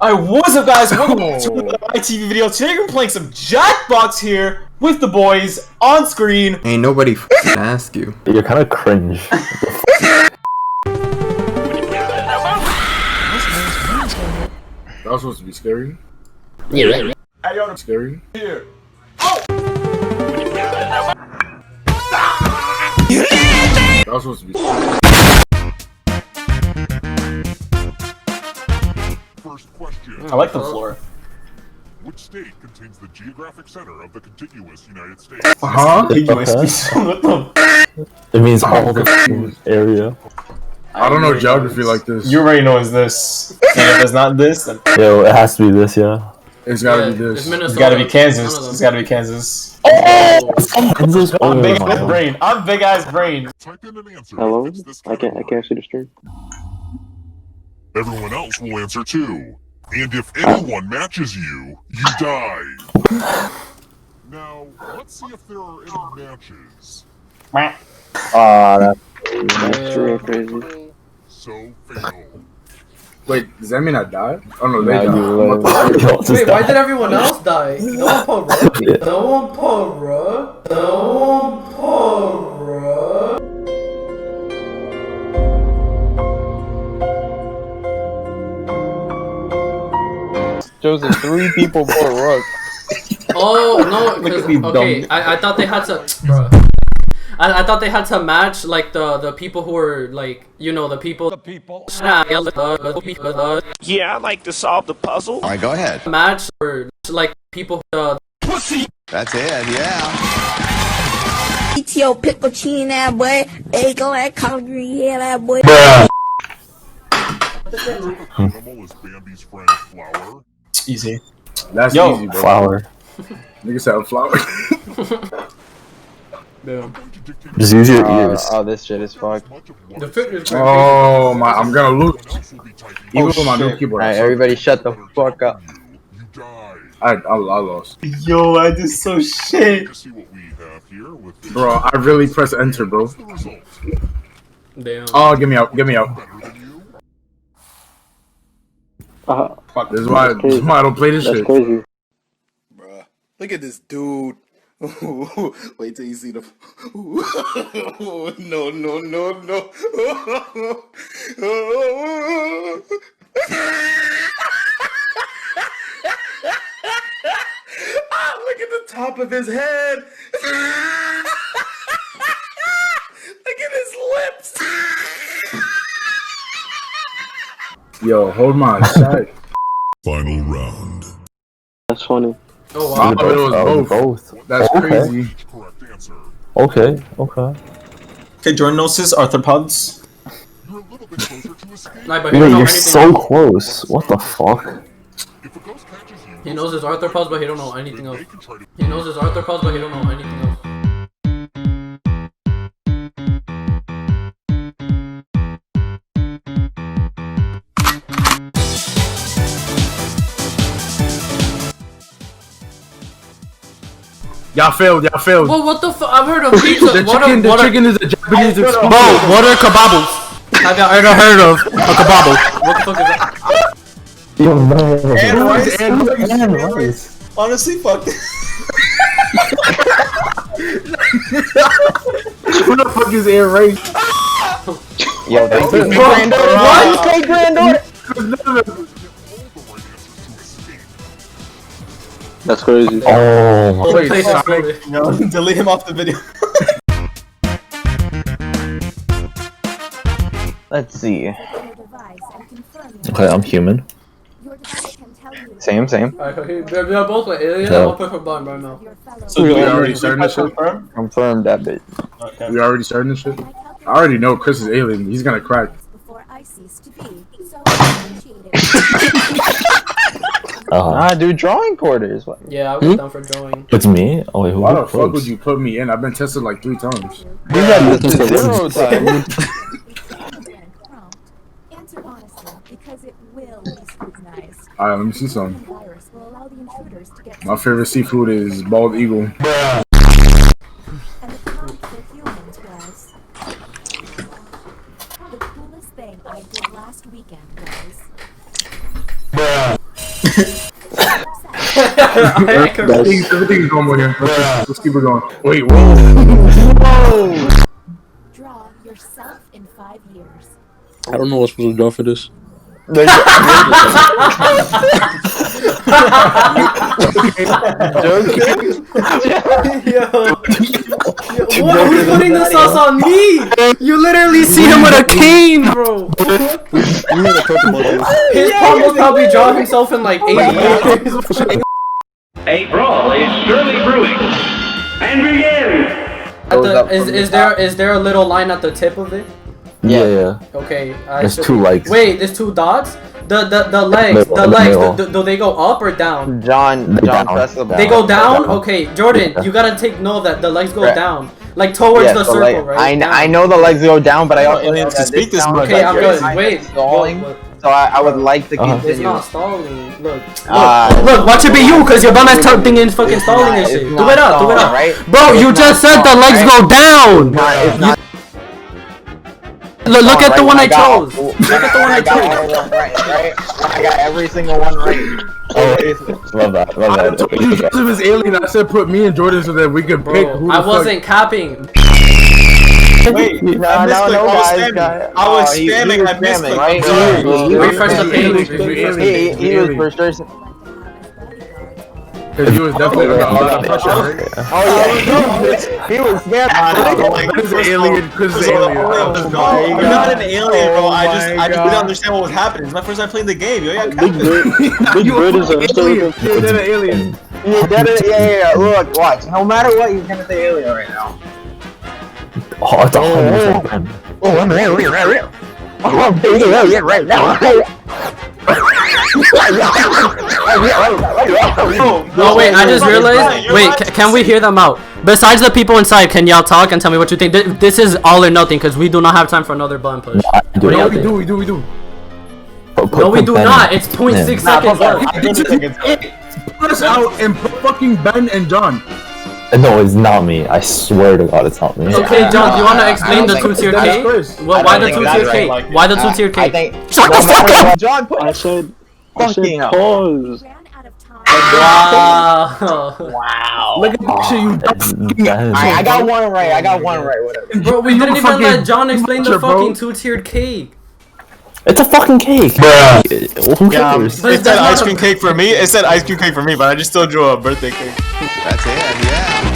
Alright, what's up guys? Welcome to another ITV video. Today we're playing some Jackbox here with the boys on screen. Ain't nobody ask you. You're kind of cringe. That was supposed to be scary. Yeah, right. Hey, yo, Scary. here. That was supposed to be. First question. I like the floor. Which state contains the geographic center of the contiguous United States? Huh? What the? It means all the area. I don't know geography like this. You already know it's this. And if it's not this, then Yo, it has to be this, yeah. It's gotta be this. it's gotta be Kansas. It's gotta be Kansas. Kansas. I'm big ass brain. I'm big ass brain. Type in an answer. Hello? that fits this I can't see the stream. Everyone else will answer too. And if anyone matches you, you die. Now, let's see if there are any matches. That's real crazy. Uh, So, fail. Wait, does that mean I died? Oh no, they Nah, died. you What the live. fuck? Wait, why did everyone else die? No one put Ruh. Yeah. No one put Ruh. No one put Ruh. Chosen 3 people for a rug. Oh no! Look at 'cause- these okay, dumb- I thought they had to. I thought they had to match like the people who were like, you know, the people. Yeah, I'd like to solve the puzzle. Alright, go ahead. Match or like people. That's it, yeah. Eat your pickle cheese, that boy. Egg like collard green, yeah, that boy. Animal is Bambi's friend Flower. Easy. That's Yo. easy, bro. Flower. Nigga said a flower. Just use your ears. Oh, this shit is fucked. The fitness. Oh my, I'm gonna lose. Even with my new Shit. keyboard. Alright, everybody shut the fuck up. You die. I lost. Yo, I did so shit. To see what we have here with Bro, I really pressed enter, bro. the result. Damn. Oh, get me out, get me out. Better than you. Fuck, this is why I don't play this That's shit. crazy. Bruh, look at this dude. Wait till you see the. No, no, no, no. Look at the top of his head. Look at his lips. Yo, hold my shot. Final round. That's funny. Oh I wow. thought it was both. That's Okay. crazy. Correct answer. Okay, okay. Okay, Jordan knows his arthropods. You're a little bit closer to escape. Nah, but he Wait, don't know you're anything so else. close. What the fuck? If a ghost catches you, He knows his arthropods, but he don't know anything else. they can try to. He knows his arthropods, but he don't know anything else. Y'all failed, y'all failed. Well, what the fuck? I've heard of pizza. The chicken is a Japanese expression. what are kebabbles? Have you ever heard of a kebabble? What the fuck is that? Yo, no. And rice. And rice. Honestly, fuck. Who the fuck is Air Ray? Yo, thank you. What? Hey, granddaughter! That's crazy. Oh my. Wait, Play this Sonic. movie. No, delete him off the video. Let's see. Okay, I'm human. Same. Alright, they're both like aliens. Yeah. I'll push a button right now. So We already started this shit? confirm? Confirm that bit. Okay. We already starting this shit? I already know Chris is alien. He's gonna crack. Nah, dude, drawing quarters. What? Yeah, I was down for drawing. It's me? Oh wait, who Why the got fuck would close? you put me in? I've been tested like 3 times. You got this 0 time. Answer honestly, because it will be scrutinized. Alright, let me see some. The virus will allow the intruders to get My favorite seafood is bald eagle. and the prompt for humans was the coolest thing I did last weekend was Everything's normal here. Let's keep it going. Wait, whoa. Draw yourself in 5 years. I don't know what's supposed to draw for this. Who's putting the sauce on me? You literally see him with a cane, bro. His palm will probably draw himself in like 8 years. A brawl is surely brewing. And begin! Is there a little line at the tip of it? Yeah. Okay. There's 2 legs. Wait, there's 2 dots? The legs, do they go up or down? John, press the ball. They go down? Okay, Jordan, you gotta take note that the legs go down. Like towards the circle, right? I know the legs go down, but I also aliens can speak this much. Okay, I'm good. Wait, stalling. So I would like to continue. It's not stalling. Look, watch it be you, cause your dumb ass thing in fucking stalling and shit. Do it up, right? Bro, you just said the legs go down. Look at the one I chose. Look at the one I chose. Right? I got every single one right. Love that. If it was alien, I said put me and Jordan so that we could pick who the I wasn't capping. Wait, I was spamming. I missed it. Right? Refresh the page. He was for sure. Because he was definitely right? Oh yeah, he was scared. Because it's alien. I'm not an alien, bro. I just didn't understand what was happening. It's my first time playing the game. Yo, yeah, Big Bird is You're an alien. Yeah. Look, watch. No matter what, he's gonna say alien right now. Oh, it's 100%. Oh, I'm alien right now. Oh wait, I just realized. Wait, can we hear them out? Besides the people inside, can y'all talk and tell me what you think? This is all or nothing because we do not have time for another button push. We do. No, we do not. It's 0.6 seconds left. Put us out and put fucking Ben and John. No, it's not me. I swear to God, it's not me. Okay, John, do you want to explain the 2-tier cake? Well, why the 2-tier cake? Why the 2-tier cake? Shut the fuck up! John, I said pause. Wow. Look at this shit, you. I got one right. Whatever. Bro, we didn't even let John explain the fucking 2-tiered cake. It's a fucking cake. Bruh. Who cares? It said ice cream cake for me. It said ice cream cake for me, but I just still drew a birthday cake. That's it, yeah.